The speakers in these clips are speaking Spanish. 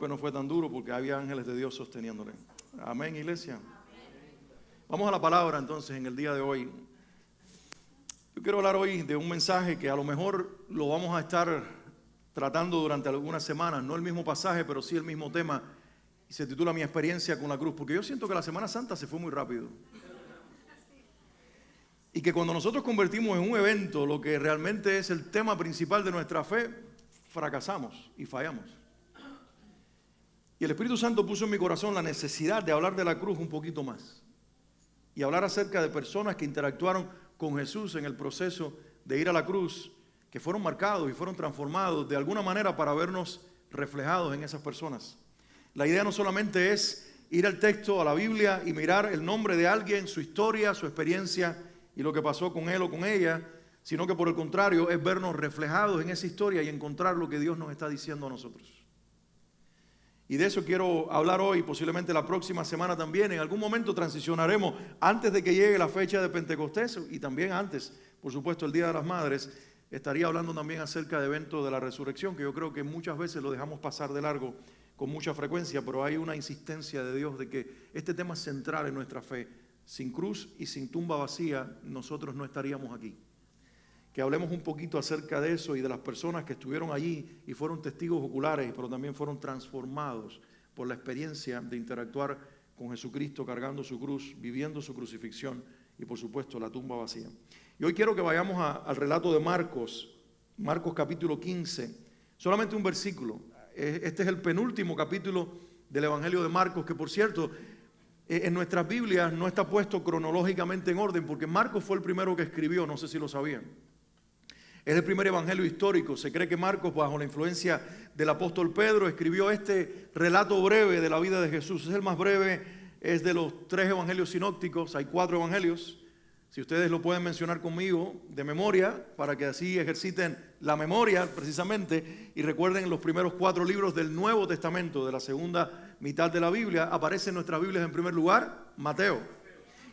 Pues no fue tan duro porque había ángeles de Dios sosteniéndole. Amén, iglesia. Vamos a la palabra entonces en el día de hoy. Yo quiero hablar hoy de un mensaje que a lo mejor lo vamos a estar tratando durante algunas semanas, no el mismo pasaje, pero sí el mismo tema, y se titula Mi experiencia con la cruz, porque yo siento que la Semana Santa se fue muy rápido. Y que cuando nosotros convertimos en un evento lo que realmente es el tema principal de nuestra fe, fracasamos y fallamos. Y el Espíritu Santo puso en mi corazón la necesidad de hablar de la cruz un poquito más. Y hablar acerca de personas que interactuaron con Jesús en el proceso de ir a la cruz, que fueron marcados y fueron transformados de alguna manera para vernos reflejados en esas personas. La idea no solamente es ir al texto, a la Biblia y mirar el nombre de alguien, su historia, su experiencia y lo que pasó con él o con ella, sino que por el contrario es vernos reflejados en esa historia y encontrar lo que Dios nos está diciendo a nosotros. Y de eso quiero hablar hoy, posiblemente la próxima semana también. En algún momento transicionaremos antes de que llegue la fecha de Pentecostés y también antes, por supuesto, el Día de las Madres. Estaría hablando también acerca de eventos de la resurrección, que yo creo que muchas veces lo dejamos pasar de largo con mucha frecuencia, pero hay una insistencia de Dios de que este tema es central en nuestra fe. Sin cruz y sin tumba vacía, nosotros no estaríamos aquí. Que hablemos un poquito acerca de eso y de las personas que estuvieron allí y fueron testigos oculares, pero también fueron transformados por la experiencia de interactuar con Jesucristo, cargando su cruz, viviendo su crucifixión y por supuesto la tumba vacía. Y hoy quiero que vayamos al relato de Marcos, Marcos capítulo 15, solamente un versículo. Este es el penúltimo capítulo del Evangelio de Marcos, que por cierto, en nuestras Biblias no está puesto cronológicamente en orden, porque Marcos fue el primero que escribió, no sé si lo sabían. Es el primer evangelio histórico. Se cree que Marcos, bajo la influencia del apóstol Pedro, escribió este relato breve de la vida de Jesús. Es el más breve, es de los 3 evangelios sinópticos. Hay 4 evangelios. Si ustedes lo pueden mencionar conmigo de memoria, para que así ejerciten la memoria precisamente, y recuerden los primeros 4 libros del Nuevo Testamento, de la segunda mitad de la Biblia, aparece en nuestras Biblias en primer lugar Mateo.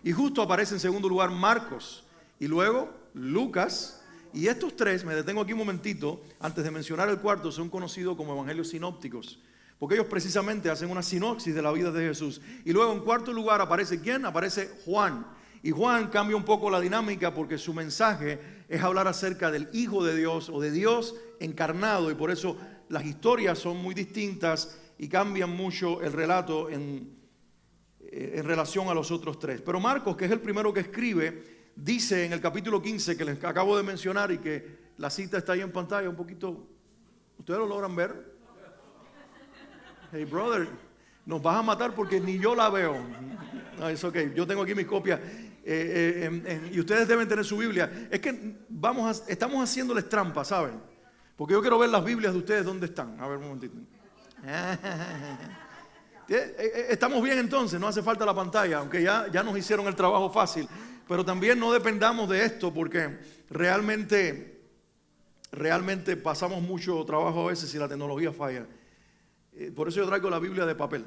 Y justo aparece en segundo lugar Marcos. Y luego Lucas. Y estos 3, me detengo aquí un momentito, antes de mencionar el cuarto, son conocidos como evangelios sinópticos, porque ellos precisamente hacen una sinopsis de la vida de Jesús. Y luego en cuarto lugar aparece ¿quién? Aparece Juan. Y Juan cambia un poco la dinámica porque su mensaje es hablar acerca del Hijo de Dios o de Dios encarnado, y por eso las historias son muy distintas y cambian mucho el relato en relación a los otros 3. Pero Marcos, que es el primero que escribe, dice en el capítulo 15 que les acabo de mencionar y que la cita está ahí en pantalla un poquito. ¿Ustedes lo logran ver? Hey brother, nos vas a matar porque ni yo la veo. No, es ok, yo tengo aquí mis copias y ustedes deben tener su Biblia. Es que estamos haciéndoles trampa, ¿saben? Porque yo quiero ver las Biblias de ustedes dónde están. A ver un momentito. Estamos bien entonces, no hace falta la pantalla, aunque ya nos hicieron el trabajo fácil. Pero también no dependamos de esto, porque realmente pasamos mucho trabajo a veces si la tecnología falla. Por eso yo traigo la Biblia de papel.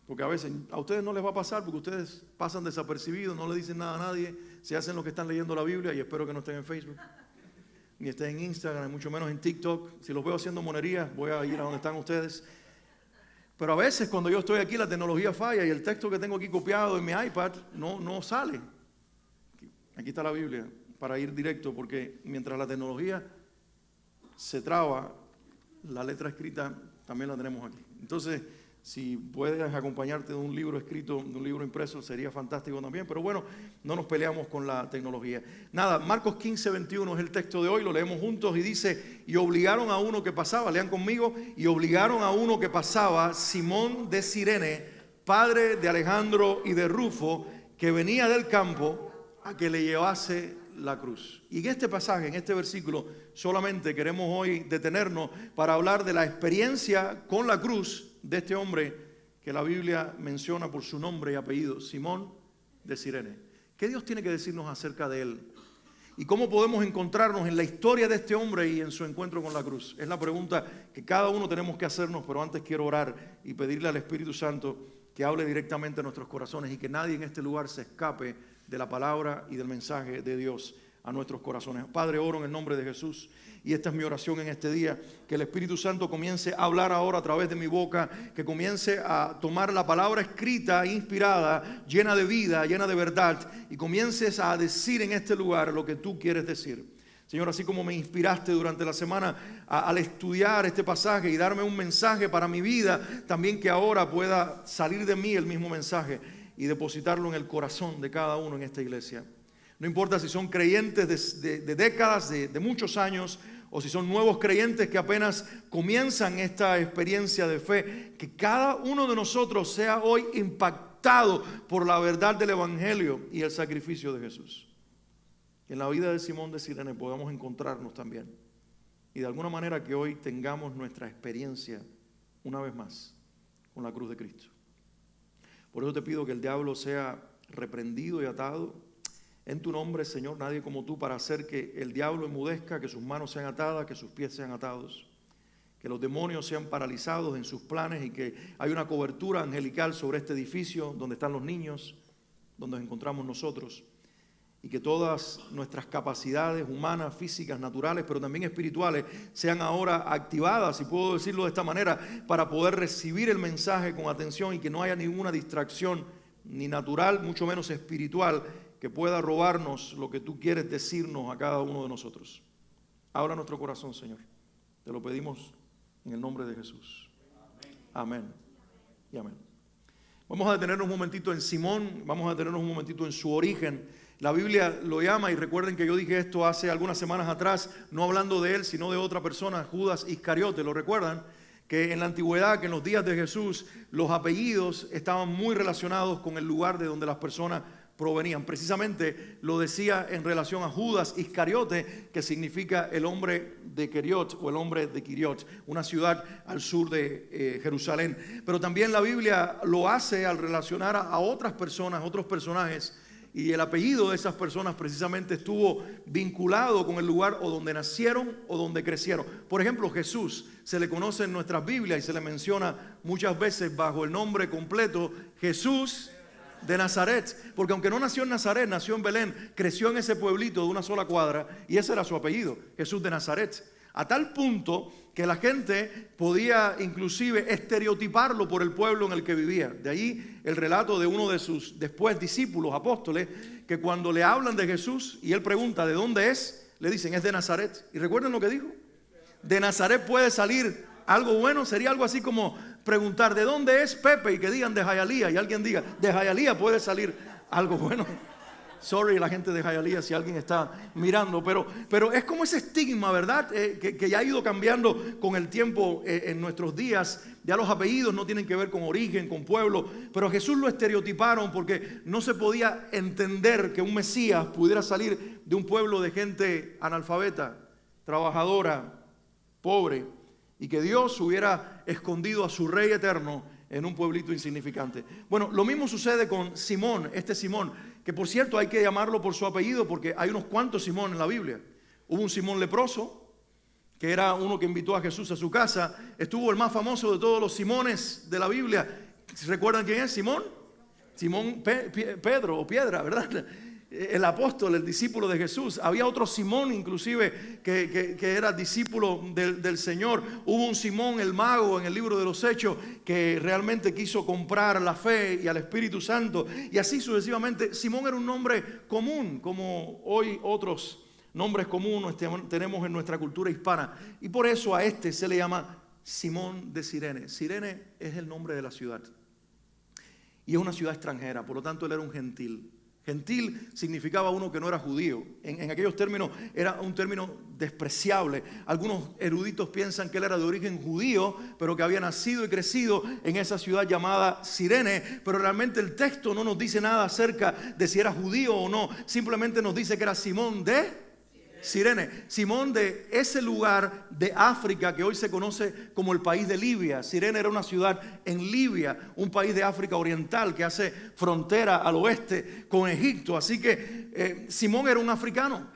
Porque a veces a ustedes no les va a pasar, porque ustedes pasan desapercibidos, no le dicen nada a nadie, se hacen los que están leyendo la Biblia, y espero que no estén en Facebook, ni estén en Instagram, mucho menos en TikTok. Si los veo haciendo monerías, voy a ir a donde están ustedes. Pero a veces cuando yo estoy aquí la tecnología falla y el texto que tengo aquí copiado en mi iPad no sale. Aquí está la Biblia para ir directo, porque mientras la tecnología se traba, la letra escrita también la tenemos aquí. Entonces, si puedes acompañarte de un libro escrito, de un libro impreso, sería fantástico también. Pero bueno, no nos peleamos con la tecnología. Nada, Marcos 15, 21 es el texto de hoy, lo leemos juntos y dice: y obligaron a uno que pasaba, lean conmigo, y obligaron a uno que pasaba, Simón de Cirene, padre de Alejandro y de Rufo, que venía del campo, a que le llevase la cruz. Y en este pasaje, en este versículo, solamente queremos hoy detenernos para hablar de la experiencia con la cruz de este hombre que la Biblia menciona por su nombre y apellido, Simón de Cirene. ¿Qué Dios tiene que decirnos acerca de él? ¿Y cómo podemos encontrarnos en la historia de este hombre y en su encuentro con la cruz? Es la pregunta que cada uno tenemos que hacernos, pero antes quiero orar y pedirle al Espíritu Santo que hable directamente a nuestros corazones y que nadie en este lugar se escape de la palabra y del mensaje de Dios a nuestros corazones. Padre, oro en el nombre de Jesús, y esta es mi oración en este día, que el Espíritu Santo comience a hablar ahora a través de mi boca, que comience a tomar la palabra escrita, inspirada, llena de vida, llena de verdad, y comiences a decir en este lugar lo que tú quieres decir. Señor, así como me inspiraste durante la semana al estudiar este pasaje y darme un mensaje para mi vida, también que ahora pueda salir de mí el mismo mensaje y depositarlo en el corazón de cada uno en esta iglesia. No importa si son creyentes de décadas, de muchos años, o si son nuevos creyentes que apenas comienzan esta experiencia de fe, que cada uno de nosotros sea hoy impactado por la verdad del Evangelio y el sacrificio de Jesús. Que en la vida de Simón de Cirene podamos encontrarnos también. Y de alguna manera que hoy tengamos nuestra experiencia una vez más con la cruz de Cristo. Por eso te pido que el diablo sea reprendido y atado. En tu nombre, Señor, nadie como tú para hacer que el diablo enmudezca, que sus manos sean atadas, que sus pies sean atados. Que los demonios sean paralizados en sus planes y que hay una cobertura angelical sobre este edificio donde están los niños, donde nos encontramos nosotros. Y que todas nuestras capacidades humanas, físicas, naturales, pero también espirituales, sean ahora activadas, si puedo decirlo de esta manera, para poder recibir el mensaje con atención y que no haya ninguna distracción, ni natural, mucho menos espiritual, que pueda robarnos lo que tú quieres decirnos a cada uno de nosotros. Habla nuestro corazón, Señor. Te lo pedimos en el nombre de Jesús. Amén y amén. Vamos a detenernos un momentito en Simón, vamos a detenernos un momentito en su origen. La Biblia lo llama, y recuerden que yo dije esto hace algunas semanas atrás, no hablando de él, sino de otra persona, Judas Iscariote, ¿lo recuerdan? Que en la antigüedad, que en los días de Jesús, los apellidos estaban muy relacionados con el lugar de donde las personas provenían. Precisamente lo decía en relación a Judas Iscariote, que significa el hombre de Queriot o el hombre de Quiriot, una ciudad al sur de Jerusalén. Pero también la Biblia lo hace al relacionar a otras personas, otros personajes, y el apellido de esas personas precisamente estuvo vinculado con el lugar o donde nacieron o donde crecieron. Por ejemplo, Jesús se le conoce en nuestras Biblias y se le menciona muchas veces bajo el nombre completo Jesús de Nazaret, porque aunque no nació en Nazaret, nació en Belén, creció en ese pueblito de una sola cuadra y ese era su apellido, Jesús de Nazaret. A tal punto que la gente podía inclusive estereotiparlo por el pueblo en el que vivía. De ahí el relato de uno de sus después discípulos, apóstoles, que cuando le hablan de Jesús y él pregunta ¿de dónde es? Le dicen es de Nazaret. ¿Y recuerden lo que dijo? De Nazaret puede salir algo bueno. Sería algo así como preguntar ¿de dónde es Pepe? Y que digan de Hialeah, y alguien diga de Hialeah puede salir algo bueno. Sorry la gente de Hialeah si alguien está mirando, pero es como ese estigma, ¿verdad? Que ya ha ido cambiando con el tiempo en nuestros días. Ya los apellidos no tienen que ver con origen, con pueblo, pero a Jesús lo estereotiparon porque no se podía entender que un Mesías pudiera salir de un pueblo de gente analfabeta, trabajadora, pobre, y que Dios hubiera escondido a su Rey eterno en un pueblito insignificante. Bueno, lo mismo sucede con Simón, este Simón, que por cierto hay que llamarlo por su apellido porque hay unos cuantos Simón en la Biblia. Hubo un Simón leproso, que era uno que invitó a Jesús a su casa. Estuvo el más famoso de todos los Simones de la Biblia. ¿Recuerdan quién es Simón? Simón Pedro o Piedra, ¿verdad? El apóstol, el discípulo de Jesús. Había otro Simón inclusive que era discípulo del Señor. Hubo un Simón el mago en el libro de los Hechos que realmente quiso comprar la fe y al Espíritu Santo, y así sucesivamente. Simón era un nombre común, como hoy otros nombres comunes tenemos en nuestra cultura hispana, y por eso a este se le llama Simón de Cirene. Cirene es el nombre de la ciudad y es una ciudad extranjera, por lo tanto él era un gentil. Gentil significaba uno que no era judío. En aquellos términos era un término despreciable. Algunos eruditos piensan que él era de origen judío, pero que había nacido y crecido en esa ciudad llamada Cirene. Pero realmente el texto no nos dice nada acerca de si era judío o no. Simplemente nos dice que era Simón de Cirene. Simón de ese lugar de África que hoy se conoce como el país de Libia. Cirene era una ciudad en Libia, un país de África oriental que hace frontera al oeste con Egipto. Así que Simón era un africano.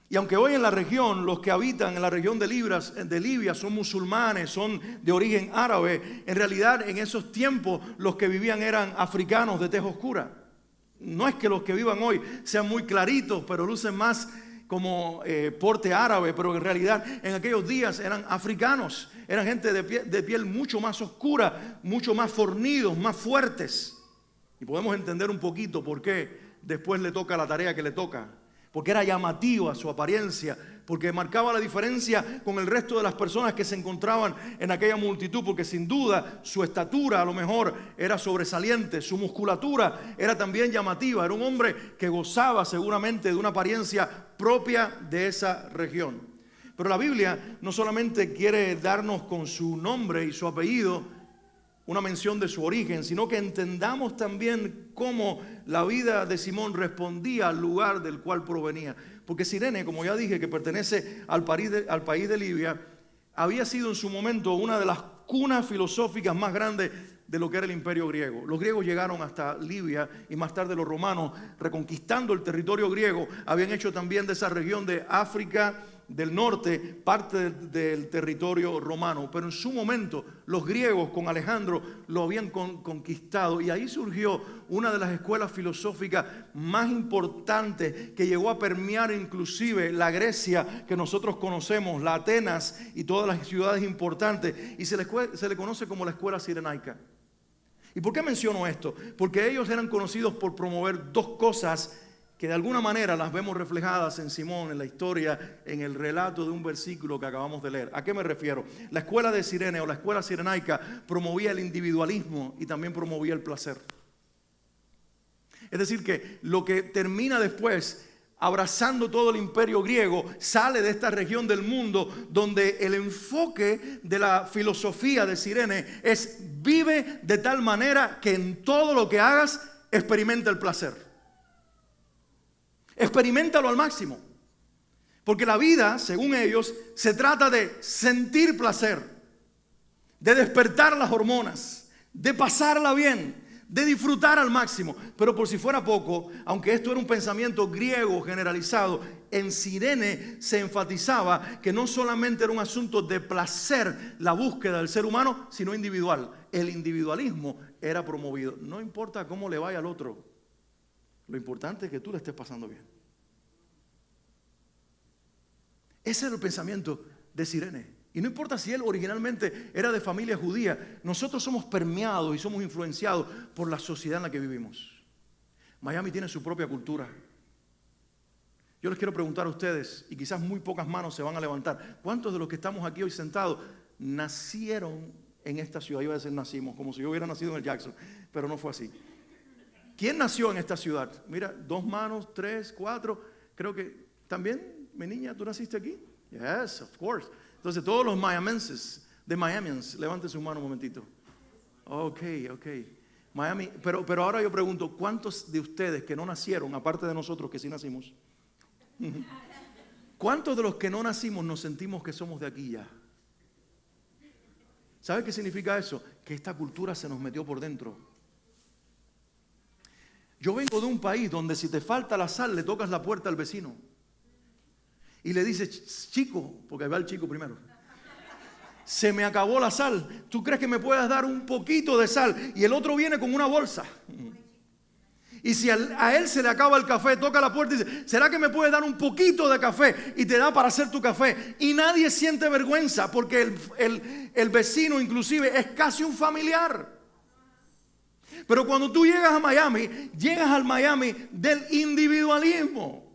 Y aunque hoy en la región, los que habitan en la región de Libia son musulmanes, son de origen árabe, en realidad en esos tiempos los que vivían eran africanos de tez oscura. no es que los que vivan hoy sean muy claritos, pero lucen más como porte árabe, pero en realidad en aquellos días eran africanos, eran gente de piel mucho más oscura, mucho más fornidos, más fuertes. Y podemos entender un poquito por qué después le toca la tarea que le toca. Porque era llamativa su apariencia, porque marcaba la diferencia con el resto de las personas que se encontraban en aquella multitud, porque sin duda su estatura a lo mejor era sobresaliente, su musculatura era también llamativa, era un hombre que gozaba seguramente de una apariencia propia de esa región. Pero la Biblia no solamente quiere darnos con su nombre y su apellido una mención de su origen, sino que entendamos también cómo la vida de Simón respondía al lugar del cual provenía. Porque Cirene, como ya dije, que pertenece al país de Libia, había sido en su momento una de las cunas filosóficas más grandes de lo que era el imperio griego. Los griegos llegaron hasta Libia y más tarde los romanos, reconquistando el territorio griego, habían hecho también de esa región de África del norte parte del territorio romano, pero en su momento los griegos con Alejandro lo habían conquistado, y ahí surgió una de las escuelas filosóficas más importantes que llegó a permear inclusive la Grecia que nosotros conocemos, la Atenas y todas las ciudades importantes, y se le conoce como la escuela cirenaica. ¿Y por qué menciono esto? Porque ellos eran conocidos por promover dos cosas que de alguna manera las vemos reflejadas en Simón, en la historia, en el relato de un versículo que acabamos de leer. ¿A qué me refiero? La escuela de Cirene o la escuela cirenaica promovía el individualismo y también promovía el placer. Es decir, que lo que termina después abrazando todo el imperio griego sale de esta región del mundo donde el enfoque de la filosofía de Cirene es: vive de tal manera que en todo lo que hagas experimenta el placer. Experiméntalo al máximo. Porque la vida, según ellos, se trata de sentir placer, de despertar las hormonas, de pasarla bien, de disfrutar al máximo. Pero por si fuera poco, aunque esto era un pensamiento griego generalizado, en Cirene se enfatizaba que no solamente era un asunto de placer la búsqueda del ser humano, sino individual. El individualismo era promovido. No importa cómo le vaya al otro, lo importante es que tú le estés pasando bien. Ese era el pensamiento de Cirene. Y no importa si él originalmente era de familia judía, nosotros somos permeados y somos influenciados por la sociedad en la que vivimos. Miami tiene su propia cultura. Yo les quiero preguntar a ustedes, y quizás muy pocas manos se van a levantar: ¿cuántos de los que estamos aquí hoy sentados nacieron en esta ciudad? Iba a decir nacimos, como si yo hubiera nacido en el Jackson, pero no fue así. ¿Quién nació en esta ciudad? Mira, 2 manos, 3, 4, creo que también, mi niña, ¿tú naciste aquí? Yes, of course. Entonces todos los miamenses, de Miamians, levanten su mano un momentito. Ok. Miami, pero ahora yo pregunto, ¿cuántos de ustedes que no nacieron, aparte de nosotros que sí nacimos, cuántos de los que no nacimos nos sentimos que somos de aquí ya? ¿Sabe qué significa eso? Que esta cultura se nos metió por dentro. Yo vengo de un país donde si te falta la sal le tocas la puerta al vecino y le dices: chico, porque va el chico primero, se me acabó la sal, ¿tú crees que me puedas dar un poquito de sal? Y el otro viene con una bolsa. Y si a él se le acaba el café, toca la puerta y dice: ¿será que me puedes dar un poquito de café? Y te da para hacer tu café. Y nadie siente vergüenza porque el vecino inclusive es casi un familiar. Pero cuando tú llegas a Miami, llegas al Miami del individualismo.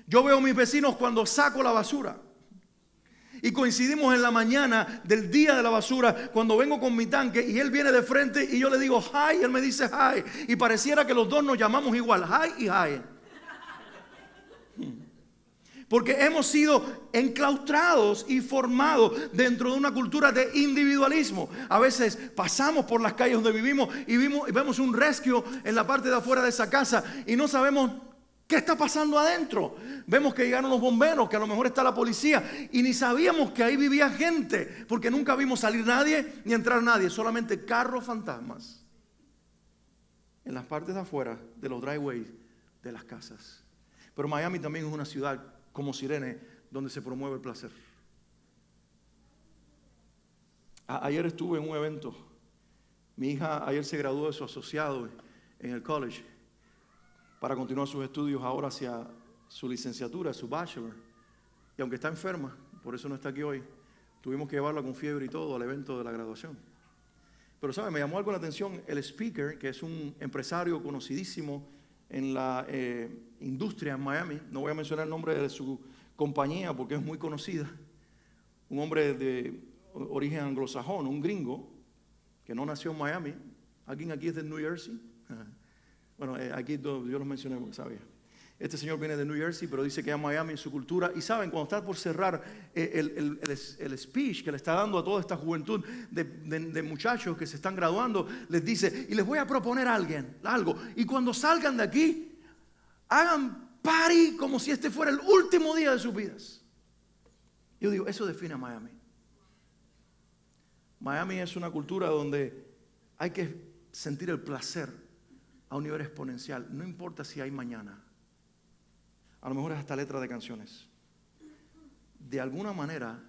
Yo veo a mis vecinos cuando saco la basura. Y coincidimos en la mañana del día de la basura, cuando vengo con mi tanque y él viene de frente y yo le digo hi, y él me dice hi. Y pareciera que los dos nos llamamos igual, hi y hi. Porque hemos sido enclaustrados y formados dentro de una cultura de individualismo. A veces pasamos por las calles donde vivimos y vemos un rescue en la parte de afuera de esa casa y no sabemos qué está pasando adentro. Vemos que llegaron los bomberos, que a lo mejor está la policía y ni sabíamos que ahí vivía gente, porque nunca vimos salir nadie ni entrar nadie, solamente carros fantasmas en las partes de afuera de los driveways de las casas. Pero Miami también es una ciudad como Cirene, donde se promueve el placer. Ayer estuve en un evento. Mi hija ayer se graduó de su asociado en el college. para continuar sus estudios ahora hacia su licenciatura, su bachelor. Y aunque está enferma, por eso no está aquí hoy, tuvimos que llevarla con fiebre y todo al evento de la graduación. Pero, ¿sabe? Me llamó algo la atención el speaker, que es un empresario conocidísimo en la industria en Miami. No voy a mencionar el nombre de su compañía porque es muy conocida. Un hombre de origen anglosajón, un gringo, que no nació en Miami. ¿Alguien aquí es de New Jersey? Bueno, aquí yo los mencioné porque sabía. Este señor viene de New Jersey, pero dice que ama Miami en su cultura. Y saben, cuando está por cerrar el speech que le está dando a toda esta juventud de muchachos que se están graduando, les dice, y les voy a proponer algo. Y cuando salgan de aquí, hagan party como si este fuera el último día de sus vidas. Yo digo, eso define a Miami. Miami es una cultura donde hay que sentir el placer a un nivel exponencial. No importa si hay mañana. A lo mejor es hasta letra de canciones. De alguna manera,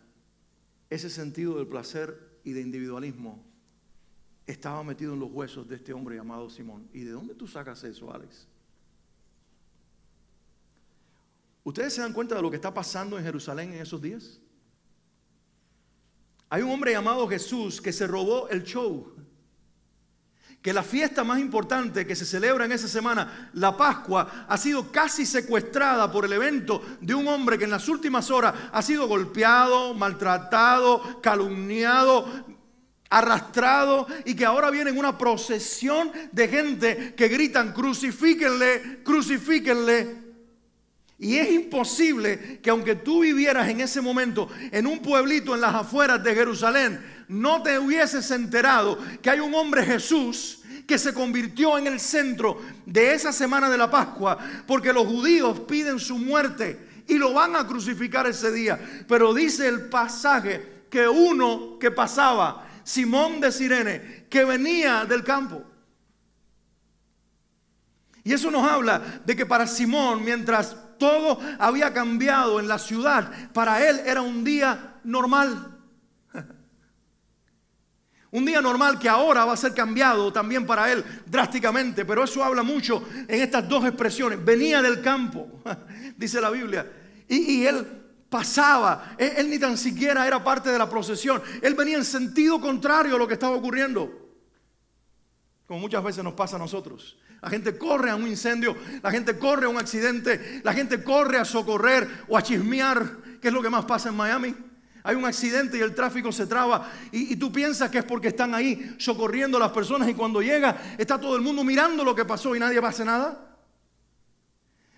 ese sentido del placer y de individualismo estaba metido en los huesos de este hombre llamado Simón. ¿Y de dónde tú sacas eso, Alex? ¿Ustedes se dan cuenta de lo que está pasando en Jerusalén en esos días? Hay un hombre llamado Jesús que se robó el show. Que la fiesta más importante que se celebra en esa semana, la Pascua, ha sido casi secuestrada por el evento de un hombre que en las últimas horas ha sido golpeado, maltratado, calumniado, arrastrado, y que ahora viene en una procesión de gente que gritan, crucifíquenle, crucifíquenle. Y es imposible que aunque tú vivieras en ese momento en un pueblito en las afueras de Jerusalén, no te hubieses enterado que hay un hombre Jesús que se convirtió en el centro de esa semana de la Pascua, porque los judíos piden su muerte y lo van a crucificar ese día. Pero dice el pasaje que uno que pasaba, Simón de Cirene, que venía del campo. Y eso nos habla de que para Simón, mientras todo había cambiado en la ciudad, para él era un día normal. Un día normal que ahora va a ser cambiado también para él drásticamente. Pero eso habla mucho en estas dos expresiones. Venía del campo, dice la Biblia. Y él pasaba. Él ni tan siquiera era parte de la procesión. Él venía en sentido contrario a lo que estaba ocurriendo. Como muchas veces nos pasa a nosotros. La gente corre a un incendio, la gente corre a un accidente, la gente corre a socorrer o a chismear. ¿Qué es lo que más pasa en Miami? Hay un accidente y el tráfico se traba y tú piensas que es porque están ahí socorriendo a las personas, y cuando llega está todo el mundo mirando lo que pasó y nadie hace nada.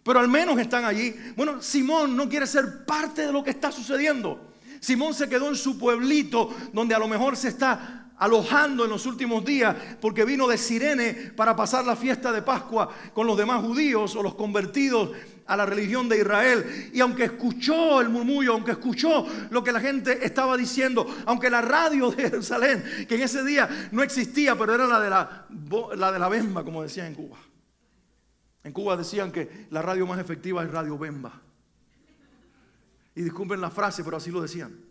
Pero al menos están allí. Bueno, Simón no quiere ser parte de lo que está sucediendo. Simón se quedó en su pueblito donde a lo mejor se está alojando en los últimos días, porque vino de Cirene para pasar la fiesta de Pascua con los demás judíos o los convertidos a la religión de Israel. Y aunque escuchó el murmullo, aunque escuchó lo que la gente estaba diciendo, aunque la radio de Jerusalén, que en ese día no existía, pero era la de la Bemba, como decían en Cuba. En Cuba decían que la radio más efectiva es Radio Bemba. Y disculpen la frase, pero así lo decían.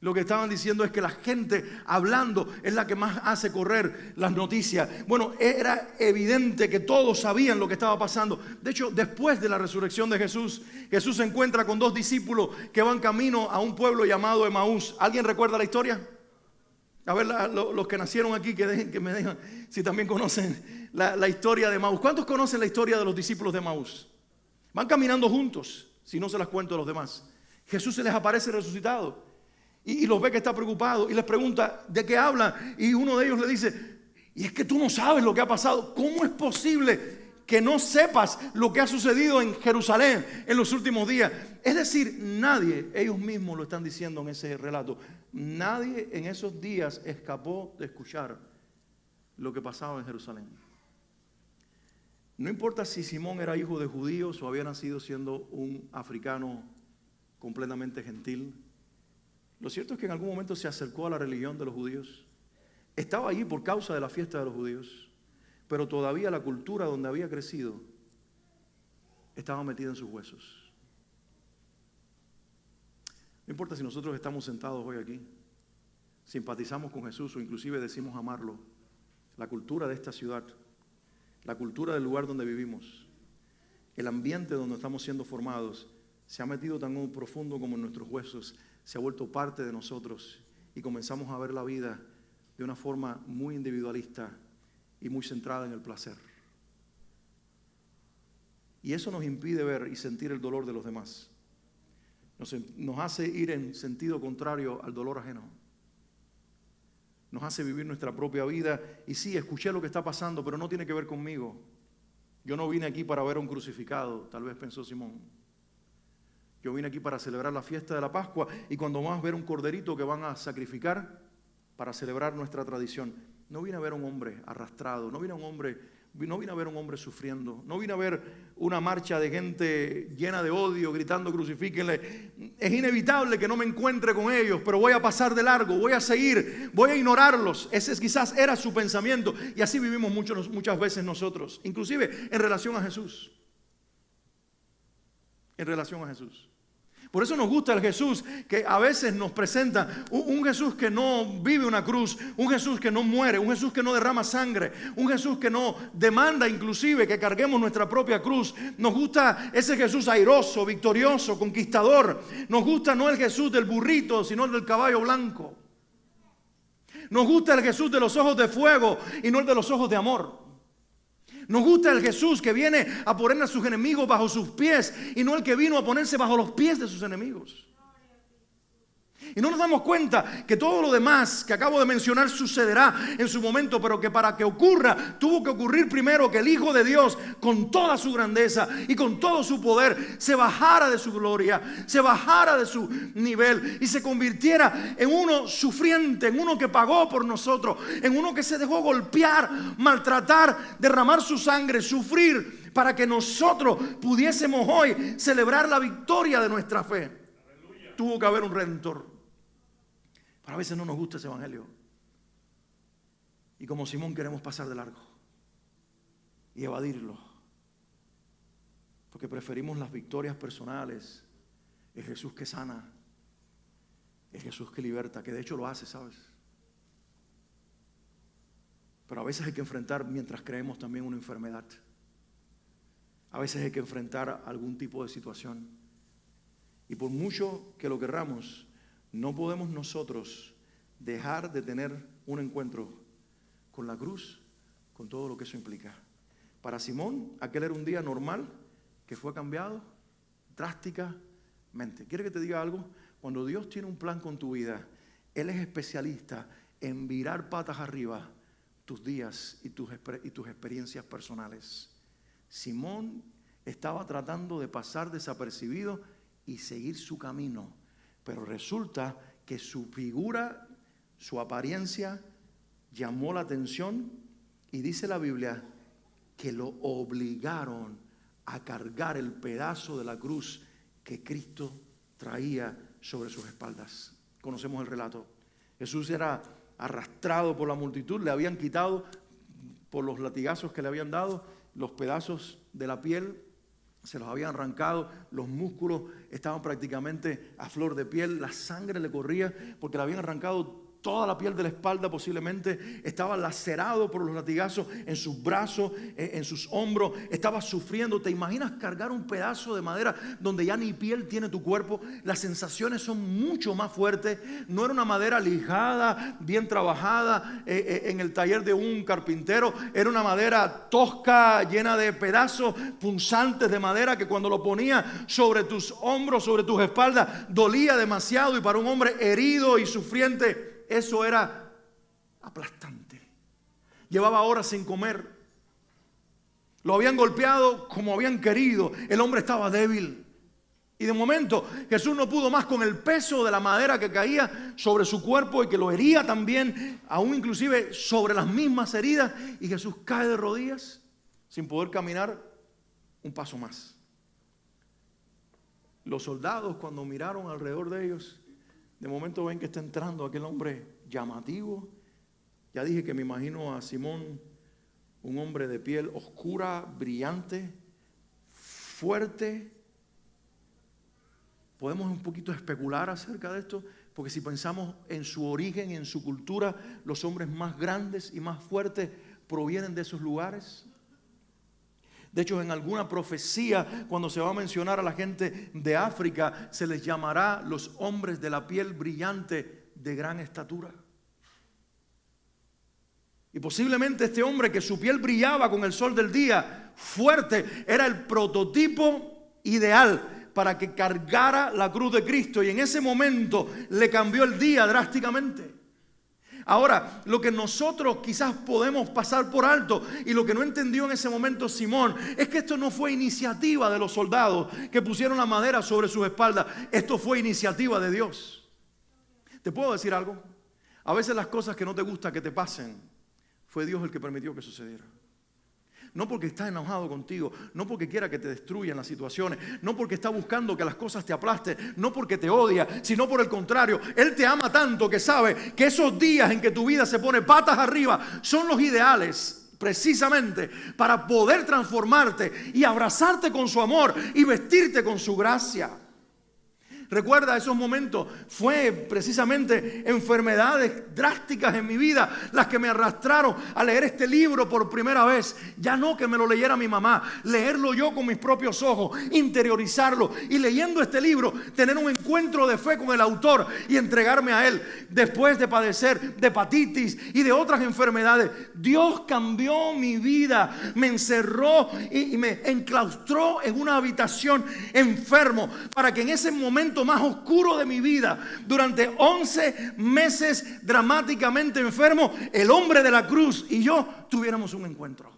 Lo que estaban diciendo es que la gente hablando es la que más hace correr las noticias. Bueno, era evidente que todos sabían lo que estaba pasando. De hecho, después de la resurrección de Jesús, Jesús se encuentra con dos discípulos que van camino a un pueblo llamado Emaús. ¿Alguien recuerda la historia? A ver, los que nacieron aquí, que me digan si también conocen la historia de Emaús. ¿Cuántos conocen la historia de los discípulos de Emaús? Van caminando juntos, si no se las cuento a los demás. Jesús se les aparece resucitado. Y los ve que está preocupado y les pregunta ¿de qué hablan? Y uno de ellos le dice, y es que tú no sabes lo que ha pasado. ¿Cómo es posible que no sepas lo que ha sucedido en Jerusalén en los últimos días? Es decir, nadie, ellos mismos lo están diciendo en ese relato, nadie en esos días escapó de escuchar lo que pasaba en Jerusalén. No importa si Simón era hijo de judíos o había nacido siendo un africano completamente gentil. Lo cierto es que en algún momento se acercó a la religión de los judíos. Estaba allí por causa de la fiesta de los judíos, pero todavía la cultura donde había crecido estaba metida en sus huesos. No importa si nosotros estamos sentados hoy aquí, simpatizamos con Jesús o inclusive decimos amarlo. La cultura de esta ciudad, la cultura del lugar donde vivimos, el ambiente donde estamos siendo formados se ha metido tan profundo como en nuestros huesos, se ha vuelto parte de nosotros y comenzamos a ver la vida de una forma muy individualista y muy centrada en el placer. Y eso nos impide ver y sentir el dolor de los demás. Nos hace ir en sentido contrario al dolor ajeno. Nos hace vivir nuestra propia vida. Y sí, escuché lo que está pasando, pero no tiene que ver conmigo. Yo no vine aquí para ver a un crucificado, tal vez pensó Simón. Yo vine aquí para celebrar la fiesta de la Pascua y cuando más ver un corderito que van a sacrificar para celebrar nuestra tradición. No vine a ver a un hombre arrastrado, no vine a ver a un hombre sufriendo, no vine a ver una marcha de gente llena de odio, gritando crucifíquenle. Es inevitable que no me encuentre con ellos, pero voy a pasar de largo, voy a seguir, voy a ignorarlos. Ese quizás era su pensamiento y así vivimos muchas veces nosotros, inclusive en relación a Jesús. En relación a Jesús. Por eso nos gusta el Jesús que a veces nos presenta, un Jesús que no vive una cruz, un Jesús que no muere, un Jesús que no derrama sangre, un Jesús que no demanda inclusive que carguemos nuestra propia cruz. Nos gusta ese Jesús airoso, victorioso, conquistador. Nos gusta no el Jesús del burrito, sino el del caballo blanco. Nos gusta el Jesús de los ojos de fuego y no el de los ojos de amor. Nos gusta el Jesús que viene a poner a sus enemigos bajo sus pies y no el que vino a ponerse bajo los pies de sus enemigos. Y no nos damos cuenta que todo lo demás que acabo de mencionar sucederá en su momento, pero que para que ocurra, tuvo que ocurrir primero que el Hijo de Dios, con toda su grandeza y con todo su poder, se bajara de su gloria, se bajara de su nivel y se convirtiera en uno sufriente, en uno que pagó por nosotros, en uno que se dejó golpear, maltratar, derramar su sangre, sufrir, para que nosotros pudiésemos hoy celebrar la victoria de nuestra fe. Aleluya. Tuvo que haber un redentor. Pero a veces no nos gusta ese evangelio. Y como Simón queremos pasar de largo y evadirlo. Porque preferimos las victorias personales. El Jesús que sana. El Jesús que liberta. Que de hecho lo hace, ¿sabes? Pero a veces hay que enfrentar, mientras creemos, también una enfermedad. A veces hay que enfrentar algún tipo de situación. Y por mucho que lo querramos, no podemos nosotros dejar de tener un encuentro con la cruz, con todo lo que eso implica. Para Simón, aquel era un día normal que fue cambiado drásticamente. ¿Quiere que te diga algo? Cuando Dios tiene un plan con tu vida, Él es especialista en virar patas arriba tus días y tus experiencias personales. Simón estaba tratando de pasar desapercibido y seguir su camino. Pero resulta que su figura, su apariencia llamó la atención y dice la Biblia que lo obligaron a cargar el pedazo de la cruz que Cristo traía sobre sus espaldas. Conocemos el relato. Jesús era arrastrado por la multitud, le habían quitado por los latigazos que le habían dado los pedazos de la piel. Se los habían arrancado, los músculos estaban prácticamente a flor de piel, la sangre le corría porque le habían arrancado toda la piel de la espalda, posiblemente estaba lacerado por los latigazos en sus brazos, en sus hombros, estaba sufriendo. ¿Te imaginas cargar un pedazo de madera donde ya ni piel tiene tu cuerpo? Las sensaciones son mucho más fuertes. No era una madera lijada, bien trabajada en el taller de un carpintero. Era una madera tosca, llena de pedazos punzantes de madera que cuando lo ponía sobre tus hombros, sobre tus espaldas, dolía demasiado. Y para un hombre herido y sufriente, eso era aplastante. Llevaba horas sin comer. Lo habían golpeado como habían querido. El hombre estaba débil. Y de momento Jesús no pudo más con el peso de la madera que caía sobre su cuerpo y que lo hería también, aún inclusive sobre las mismas heridas. Y Jesús cae de rodillas sin poder caminar un paso más. Los soldados, cuando miraron alrededor de ellos, de momento ven que está entrando aquel hombre llamativo. Ya dije que me imagino a Simón, un hombre de piel oscura, brillante, fuerte. Podemos un poquito especular acerca de esto, porque si pensamos en su origen, en su cultura, los hombres más grandes y más fuertes provienen de esos lugares. De hecho, en alguna profecía, cuando se va a mencionar a la gente de África, se les llamará los hombres de la piel brillante de gran estatura. Y posiblemente este hombre, que su piel brillaba con el sol del día, fuerte, era el prototipo ideal para que cargara la cruz de Cristo. Y en ese momento le cambió el día drásticamente. Ahora, lo que nosotros quizás podemos pasar por alto y lo que no entendió en ese momento Simón es que esto no fue iniciativa de los soldados que pusieron la madera sobre sus espaldas. Esto fue iniciativa de Dios. ¿Te puedo decir algo? A veces las cosas que no te gusta que te pasen, fue Dios el que permitió que sucediera. No porque está enojado contigo, no porque quiera que te destruyan las situaciones, no porque está buscando que las cosas te aplasten, no porque te odia, sino por el contrario. Él te ama tanto que sabe que esos días en que tu vida se pone patas arriba son los ideales precisamente para poder transformarte y abrazarte con su amor y vestirte con su gracia. Recuerda esos momentos, fue precisamente enfermedades drásticas en mi vida las que me arrastraron a leer este libro por primera vez. Ya no que me lo leyera mi mamá, leerlo yo con mis propios ojos, interiorizarlo y leyendo este libro, tener un encuentro de fe con el autor y entregarme a él. Después de padecer de hepatitis y de otras enfermedades, Dios cambió mi vida, me encerró y me enclaustró en una habitación enfermo para que en ese momento más oscuro de mi vida, durante 11 meses dramáticamente enfermo, el hombre de la cruz y yo tuviéramos un encuentro.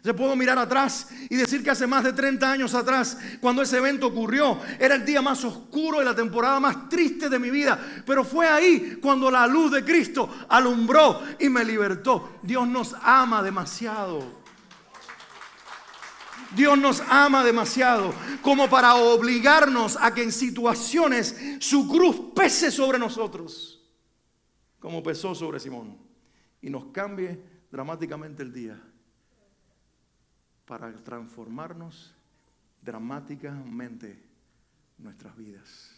Se puedo mirar atrás y decir que hace más de 30 años atrás, cuando ese evento ocurrió, era el día más oscuro de la temporada más triste de mi vida, pero fue ahí cuando la luz de Cristo alumbró y me libertó. Dios nos ama demasiado. Dios nos ama demasiado como para obligarnos a que en situaciones su cruz pese sobre nosotros, como pesó sobre Simón, y nos cambie dramáticamente el día para transformarnos dramáticamente nuestras vidas.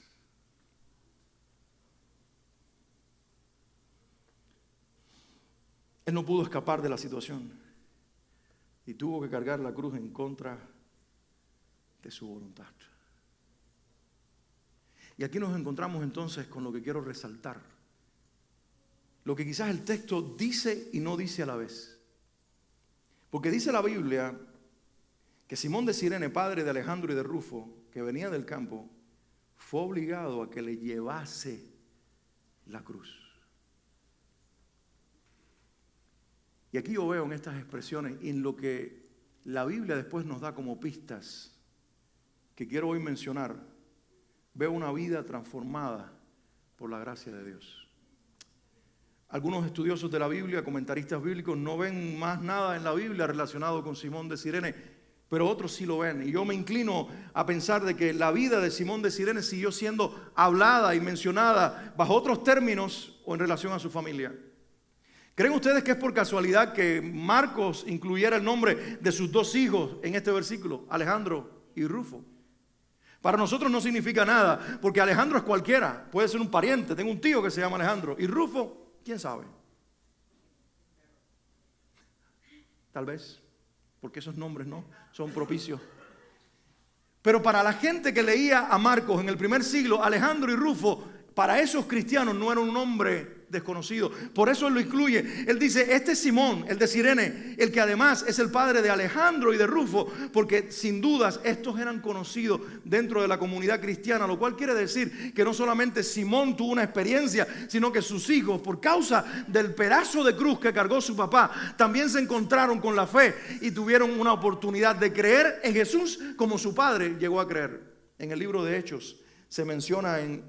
Él no pudo escapar de la situación y tuvo que cargar la cruz en contra de su voluntad. Y aquí nos encontramos entonces con lo que quiero resaltar. Lo que quizás el texto dice y no dice a la vez. Porque dice la Biblia que Simón de Cirene, padre de Alejandro y de Rufo, que venía del campo, fue obligado a que le llevase la cruz. Y aquí yo veo en estas expresiones, en lo que la Biblia después nos da como pistas, que quiero hoy mencionar, veo una vida transformada por la gracia de Dios. Algunos estudiosos de la Biblia, comentaristas bíblicos, no ven más nada en la Biblia relacionado con Simón de Cirene, pero otros sí lo ven. Y yo me inclino a pensar de que la vida de Simón de Cirene siguió siendo hablada y mencionada bajo otros términos o en relación a su familia. ¿Creen ustedes que es por casualidad que Marcos incluyera el nombre de sus dos hijos en este versículo, Alejandro y Rufo? Para nosotros no significa nada, porque Alejandro es cualquiera, puede ser un pariente, tengo un tío que se llama Alejandro, y Rufo, ¿quién sabe? Tal vez, porque esos nombres no son propicios. Pero para la gente que leía a Marcos en el primer siglo, Alejandro y Rufo, para esos cristianos no era un nombre desconocido. Por eso él lo incluye. Él dice, este es Simón, el de Cirene, el que además es el padre de Alejandro y de Rufo, porque sin dudas estos eran conocidos dentro de la comunidad cristiana, lo cual quiere decir que no solamente Simón tuvo una experiencia, sino que sus hijos, por causa del pedazo de cruz que cargó su papá, también se encontraron con la fe y tuvieron una oportunidad de creer en Jesús como su padre llegó a creer. En el libro de Hechos se menciona en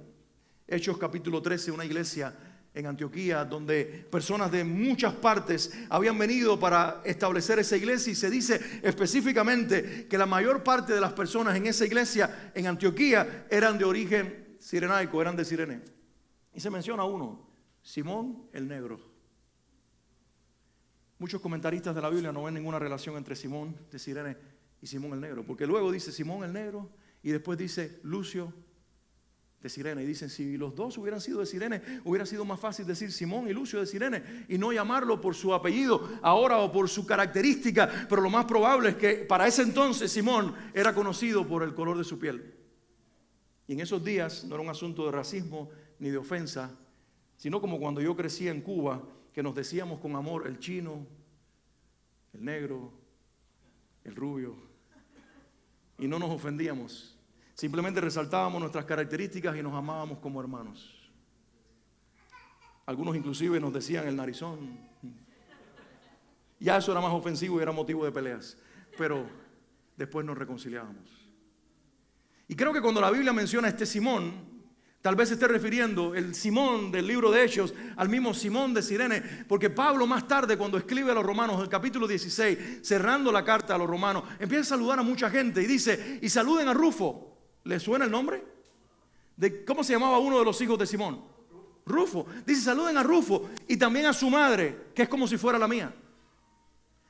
Hechos capítulo 13 una iglesia en Antioquía, donde personas de muchas partes habían venido para establecer esa iglesia, y se dice específicamente que la mayor parte de las personas en esa iglesia en Antioquía eran de origen cirenaico, eran de Cirene. Y se menciona uno, Simón el Negro. Muchos comentaristas de la Biblia no ven ninguna relación entre Simón de Cirene y Simón el Negro, porque luego dice Simón el Negro y después dice Lucio de Cirene. Y dicen, si los dos hubieran sido de Cirene, hubiera sido más fácil decir Simón y Lucio de Cirene y no llamarlo por su apellido ahora o por su característica. Pero lo más probable es que para ese entonces Simón era conocido por el color de su piel. Y en esos días no era un asunto de racismo ni de ofensa, sino como cuando yo crecía en Cuba, que nos decíamos con amor el chino, el negro, el rubio, y no nos ofendíamos. Simplemente resaltábamos nuestras características y nos amábamos como hermanos. Algunos inclusive nos decían el narizón. Ya eso era más ofensivo y era motivo de peleas, pero después nos reconciliábamos. Y creo que cuando la Biblia menciona a este Simón, tal vez se esté refiriendo el Simón del libro de Hechos al mismo Simón de Cirene, porque Pablo más tarde, cuando escribe a los romanos, el capítulo 16, cerrando la carta a los romanos, empieza a saludar a mucha gente y dice, y saluden a Rufo. ¿Le suena el nombre? ¿Cómo se llamaba uno de los hijos de Simón? Rufo. Dice, saluden a Rufo y también a su madre, que es como si fuera la mía.